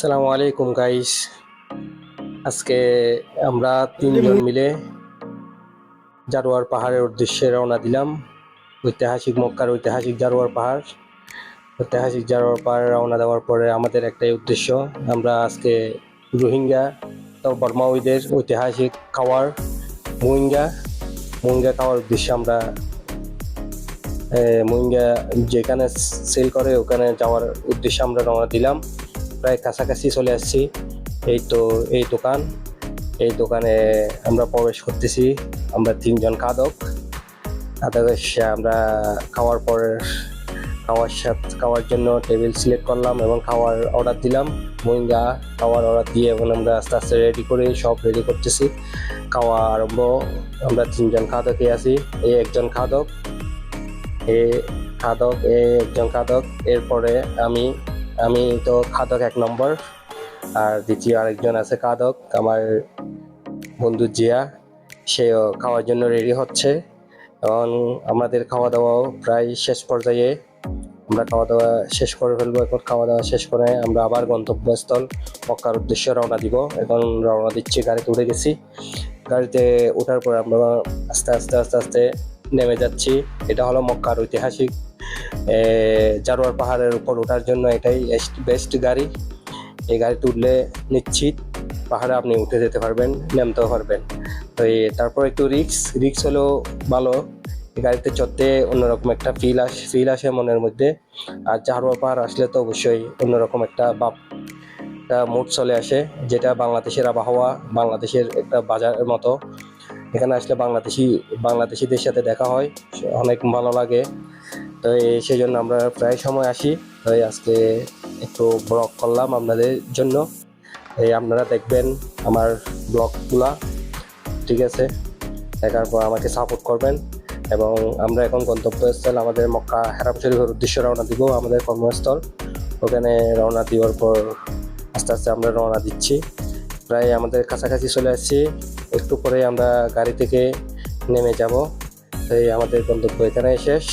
আসসালামু আলাইকুম গাইস। আজকে আমরা তিনজন মিলে জারোয়ার পাহাড়ের উদ্দেশ্যে রওনা দিলাম। ঐতিহাসিক মক্কার ঐতিহাসিক জারোয়ার পাহাড়। ঐতিহাসিক জারোয়ার পাহাড়ে রওনা দেওয়ার পরে আমাদের একটাই উদ্দেশ্য, আমরা আজকে রোহিঙ্গা তো বর্মাউইদের ঐতিহাসিক খাওয়ার মুইঙ্গা মুইঙ্গা খাওয়ার উদ্দেশ্যে আমরা মুইঙ্গা যেখানে সেল করে ওখানে যাওয়ার উদ্দেশ্যে আমরা রওনা দিলাম। প্রায় কাছাকাছি চলে আসছি। এই তো এই দোকানে আমরা প্রবেশ করতেছি। আমরা তিনজন খাদক এসে আমরা খাওয়ার জন্য টেবিল সিলেক্ট করলাম এবং খাওয়ার অর্ডার দিলাম। মুইঙ্গা খাওয়ার অর্ডার দিয়ে এখন আমরা আস্তে আস্তে সব রেডি করতেছি। খাওয়া আরম্ভ। আমরা তিনজন খাদকে আছি। এই একজন খাদক, একজন খাদক, এরপরে আমি তো খাদক 1 নম্বর, আর দ্বিতীয় আরেকজন আছে খাদক আমার বন্ধু জিয়া, সেও খাওয়ার জন্য রেডি হচ্ছে। এবং আমাদের খাওয়া দাওয়াও প্রায় শেষ পর্যায়ে। আমরা খাওয়া দাওয়া শেষ করে ফেলবো। এখন খাওয়া দাওয়া শেষ করে আমরা আবার গন্তব্যস্থল মক্কার উদ্দেশ্যে রওনা দিব। এখন রওনা দিচ্ছি, গাড়িতে উঠে গেছি। গাড়িতে ওঠার পর আমরা আস্তে আস্তে নেমে যাচ্ছি। এটা হলো মক্কার ঐতিহাসিক জারোয়ার পাহাড়ের উপর ওঠার জন্য এটাই বেস্ট গাড়ি। এই গাড়িতে উঠলে নিশ্চিত পাহাড়ে আপনি উঠে যেতে পারবেন, নামতেও পারবেন। তো তারপর একটু রিক্স হলেও ভালো। এই গাড়িতে চড়তে অন্যরকম একটা ফিল আসে মনের মধ্যে। আর জারোয়ার পাহাড় আসলে তো অবশ্যই অন্যরকম একটা মুড চলে আসে, যেটা বাংলাদেশের আবহাওয়া, বাংলাদেশের একটা বাজারের মতো। এখানে আসলে বাংলাদেশিদের সাথে দেখা হয়, অনেক ভালো লাগে। তো সেই জন্য আমরা প্রায় সময় আসি। তো আজকে একটু ব্লগ করলাম আপনাদের জন্য। আপনারা দেখবেন আমার ব্লগগুলা, ঠিক আছে? দেখার পর আমাকে সাপোর্ট করবেন। এবং আমরা এখন গন্তব্যস্থল আমাদের মক্কা হারাম শরীফের উদ্দেশ্যে রওনা দিব, আমাদের কর্মস্থল। ওখানে রওনা দেওয়ার পর আস্তে আস্তে আমরা রওনা দিচ্ছি। প্রায় আমাদের কাছাকাছি চলে আসছি। একটু পরে আমরা গাড়ি থেকে নেমে যাব। তো আমাদের গন্তব্য এখানে শেষ।